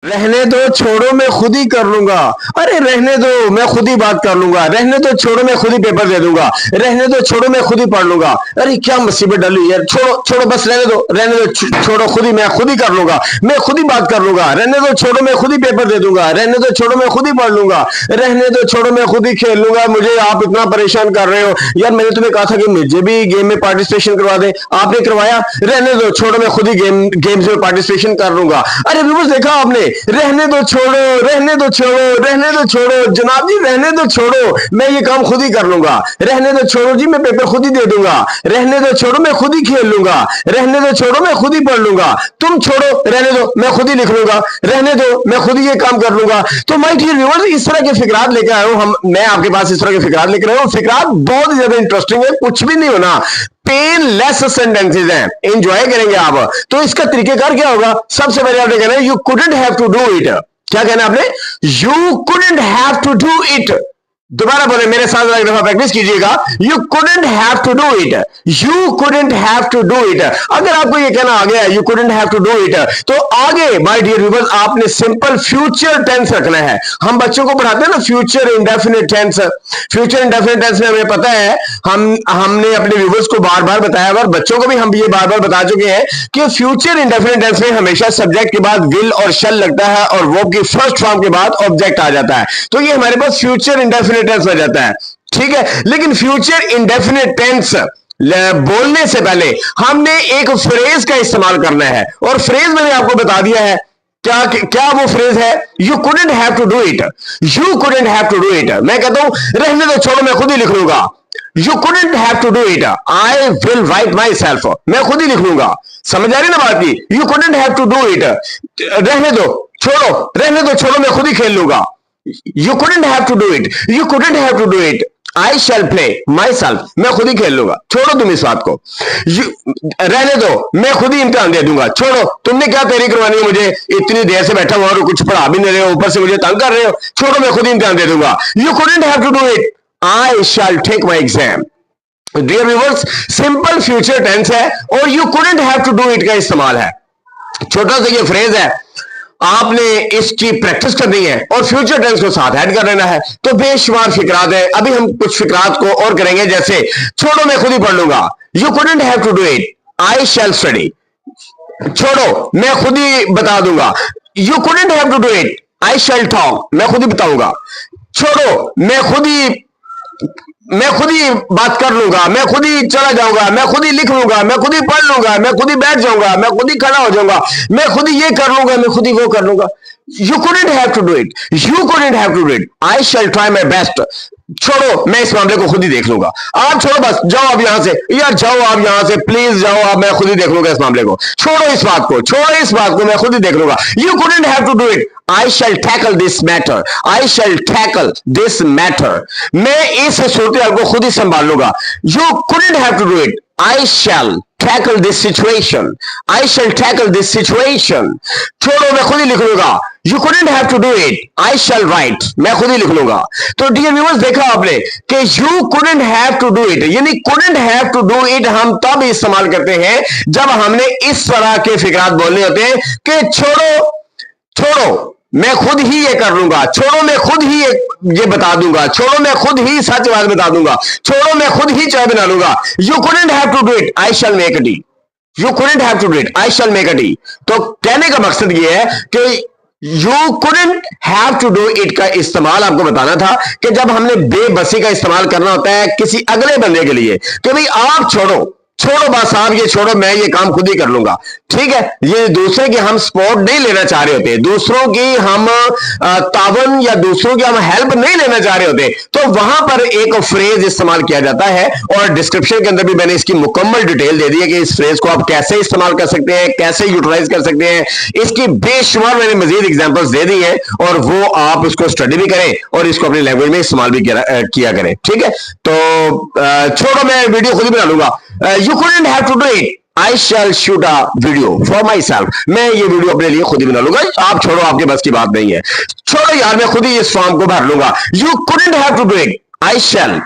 रहने दो छोड़ो मैं खुद ही कर लूंगा। अरे रहने दो मैं खुद ही बात कर लूंगा। रहने दो छोड़ो मैं खुद ही पेपर दे दूंगा। रहने दो छोड़ो मैं खुद ही पढ़ लूंगा। अरे क्या मुसीबत डाली यार, छोड़ो छोड़ो बस रहने दो छोड़ो खुद ही मैं खुद ही कर लूंगा। मैं खुद ही बात कर लूंगा। रहने दो छोड़ो मैं खुद ही पेपर दे दूंगा। रहने दो छोड़ो मैं खुद ही पढ़ लूंगा। रहने दो छोड़ो मैं खुद ही खेल लूंगा। मुझे आप इतना परेशान कर रहे हो यार। मैंने तुम्हें कहा था कि मुझे भी गेम में पार्टिसिपेशन करवा दे, आपने करवाया। रहने दो छोड़ो मैं खुद ही गेम्स में पार्टिसिपेशन कर लूंगा। अरे व्यूअर्स देखा आपने, रहने दो छोड़ो, रहने दो छोड़ो, रहने दो छोड़ो जनाब जी, रहने दो छोड़ो मैं ये काम खुद ही कर लूंगा। रहने दो छोड़ो जी मैं पेपर खुद ही दे दूंगा। रहने दो छोड़ो मैं खुद ही खेल लूंगा। रहने दो छोड़ो मैं खुद ही पढ़ लूंगा। तुम छोड़ो रहने दो मैं खुद ही लिख लूंगा। रहने दो मैं खुद ही ये काम कर लूंगा। तो माय डियर व्यूअर्स, इस तरह के फिक्रात लेकर आया हूं मैं आपके पास इस तरह के फिक्रात लेकर आया हूं। फिक्रात बहुत ज्यादा इंटरेस्टिंग है, कुछ भी नहीं होना, पेन लेस सेंटेंसेज हैं, एंजॉय करेंगे आप। तो इसका तरीकेकार क्या होगा? सबसे पहले आपने कहना है you couldn't have to do it. क्या कहना आपने? You couldn't have to do it. दोबारा बोले मेरे साथ एक दफा प्रैक्टिस कीजिएगा। You couldn't have to do it. You couldn't have to do it. अगर आपको ये कहना आ गया you couldn't have to do it, तो आगे माय डियर व्यूअर्स आपने सिंपल फ्यूचर टेंस रखना है। हम बच्चों को पढ़ाते हैं ना future indefinite tense. Future indefinite tense में हमें पता है, हमने अपने व्यूअर्स को बार बार बताया और बच्चों को भी हम ये बार बार बता चुके हैं कि फ्यूचर इंडेफिनिट टेंस में हमेशा सब्जेक्ट के बाद विल और शैल लगता है और वर्ब की फर्स्ट फॉर्म के बाद ऑब्जेक्ट आ जाता है। तो ये हमारे पास फ्यूचर इंडेफिनिट टेंस हो जाता है, ठीक है। लेकिन फ्यूचर इंडेफिनिट टेंस बोलने से पहले हमने एक फ्रेज का इस्तेमाल करना है और फ्रेज मैंने आपको बता दिया है। क्या क्या वो फ्रेज है? You couldn't have to do it. You couldn't have to do it. मैं कहता हूं रहने दो छोड़ो मैं खुद ही लिख लूंगा। You couldn't have to do it, I will write myself. मैं खुद ही लिख लूंगा। समझ आ रही ना बात की? You couldn't have to do it, रहने दो छोड़ो, रहने दो छोड़ो मैं खुद ही खेल लूंगा। You couldn't have to do it. You couldn't have to do it. I shall play myself. मैं खुद ही खेल लूंगा। छोड़ो तुम इस बात को। रहने दो मैं खुद ही इम्तिहान दे दूंगा। छोड़ो, तुमने क्या तैयारी करवानी है मुझे? इतनी देर से बैठा हुआ और कुछ पढ़ा भी नहीं रहे हो, ऊपर से मुझे तंग कर रहे हो। छोड़ो मैं खुद ही इम्तिहान दे दूंगा। You couldn't have to do it. I shall take my exam. Dear viewers, simple future tense है और you couldn't have to do it का इस्तेमाल है। छोटा सा ये फ्रेज है, आपने इसकी प्रैक्टिस करनी है और फ्यूचर टेंस को साथ ऐड कर लेना है। तो बेशुमार फिक्रात है, अभी हम कुछ फिक्रात को और करेंगे। जैसे छोड़ो मैं खुद ही पढ़ लूंगा। You couldn't have to do it, I shall study. छोड़ो मैं खुद ही बता दूंगा। You couldn't have to do it, I shall talk. मैं खुद ही बताऊंगा। छोड़ो मैं खुद ही बात कर लूंगा। मैं खुद ही चला जाऊंगा। मैं खुद ही लिख लूंगा। मैं खुद ही पढ़ लूंगा। मैं खुद ही बैठ जाऊंगा। मैं खुद ही खड़ा हो जाऊंगा। मैं खुद ही ये कर लूंगा। मैं खुद ही वो कर लूंगा। You couldn't have to do it, you couldn't have to do it, I shall try my best. छोड़ो मैं इस मामले को खुद ही देख लूंगा। आप छोड़ो बस, जाओ आप यहां से, यार जाओ आप यहां से, प्लीज जाओ आप, मैं खुद ही देख लूंगा इस मामले को। छोड़ो इस बात को, छोड़ो इस बात को, मैं खुद ही देख लूंगा। You couldn't have to do it, I shall tackle this matter. I shall tackle this matter. मैं इस सूरत को खुद ही संभाल लूंगा। You couldn't have to do it, I shall tackle this situation. I shall tackle this situation. छोड़ो मैं खुद ही लिख लूंगा। You couldn't have to do it. I shall write. मैं खुद ही लिख लूंगा। तो डियर व्यूअर्स देखा आपने कि you couldn't have to do it, यानी couldn't have to do it हम तब इस्तेमाल करते हैं जब हमने इस तरह के फिक्रात बोलने होते हैं कि छोड़ो मैं खुद ही ये कर लूंगा। छोड़ो मैं खुद ही ये बता दूंगा। छोड़ो मैं खुद ही सच बात बता दूंगा। छोड़ो मैं खुद ही चाय बना लूंगा। You couldn't have to do it, I shall make a tea. You couldn't have to do it, I shall make a tea. तो कहने का मकसद ये है कि you couldn't have to do it का इस्तेमाल आपको बताना था कि जब हमने बेबसी का इस्तेमाल करना होता है किसी अगले बंदे के लिए कि भाई आप छोड़ो बस, आप ये छोड़ो, मैं ये काम खुद ही कर लूंगा। ठीक है, ये दूसरे की हम सपोर्ट नहीं लेना चाह रहे होते, दूसरों की हम तावन या दूसरों की हम हेल्प नहीं लेना चाह रहे होते, तो वहां पर एक फ्रेज इस्तेमाल किया जाता है। और डिस्क्रिप्शन के अंदर भी मैंने इसकी मुकम्मल डिटेल दे दी है कि इस फ्रेज को आप कैसे इस्तेमाल कर सकते हैं, कैसे यूटिलाइज कर सकते हैं। इसकी बेशुमार मैंने मजीद एग्जाम्पल्स दे दी है और वो आप इसको स्टडी भी करें और इसको अपनी लैंग्वेज में इस्तेमाल भी किया करें। ठीक है, तो छोड़ो मैं वीडियो खुद ही बना लूंगा। You couldn't have to do it. I shall shoot a video for myself. मैं ये वीडियो अपने लिए खुद ही बना लूंगा। आप छोड़ो, आपके बस की बात नहीं है। छोड़ो यार, मैं खुद ही इस फॉर्म को भर लूंगा। You couldn't have to do it. I shall